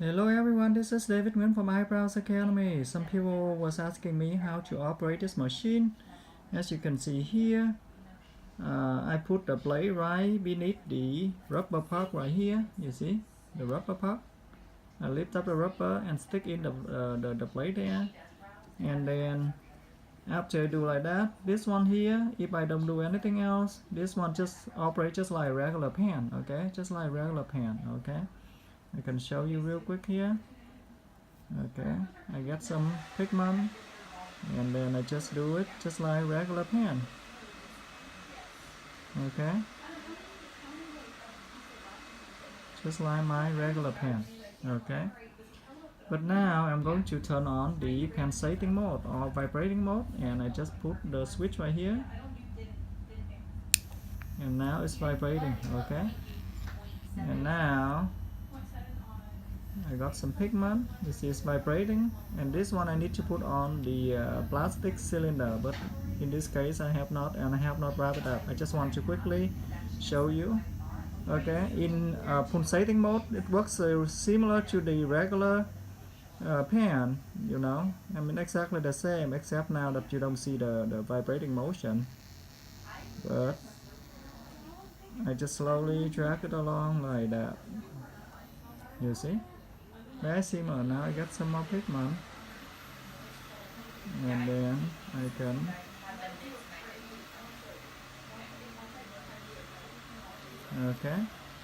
Hello everyone, this is David Nguyen from Eyebrows Academy. Some people was asking me how to operate this machine. As you can see here, I put the blade right beneath the rubber part right here. You see the rubber part. I lift up the rubber and stick in the blade there. And then after I do like that, this one here, if I don't do anything else, this one just operates just like regular pen, okay? Just like regular pen, okay? I can show you real quick here. Okay, I get some pigment and then I just do it just like regular pen. Okay, just like my regular pen. Okay, but now I'm going to turn on the pulsating mode or vibrating mode, and I just put the switch right here, and now it's vibrating. Okay, and now I got some pigment. This is vibrating, and this one I need to put on the plastic cylinder, but in this case I have not, and I have not wrapped it up. I just want to quickly show you. Okay, in pulsating mode it works similar to the regular pen, you know. I mean exactly the same, except now that you don't see the vibrating motion, but I just slowly drag it along like that. You see, very similar. Now I get some more pigment, and then I can okay,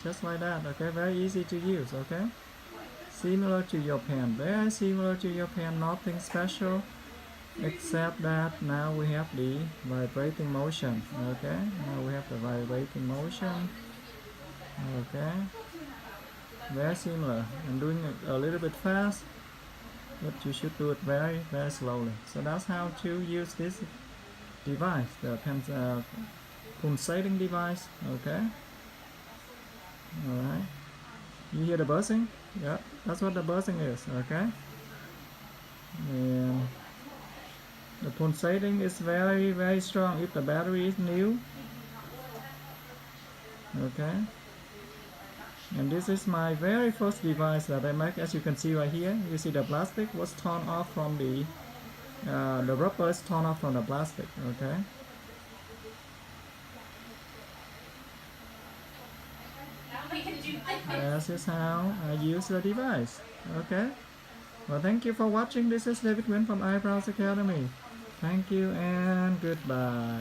just like that. Okay, very easy to use. Okay, similar to your pen, very similar to your pen, nothing special except that now we have the vibrating motion. Okay, now we have the vibrating motion. Okay, very similar. I'm doing it a little bit fast, but you should do it very slowly. So that's how to use this device, the pulsating device. Okay, all right, you hear the buzzing? Yeah, that's what the buzzing is. Okay, and the pulsating is very strong if the battery is new. Okay, and this is my very first device that I make. As you can see right here, you see the plastic was torn off from the rubber is torn off from the plastic. Okay, this is how I use the device. Okay, well, thank you for watching. This is David Nguyen from Eyebrows Academy. Thank you and goodbye.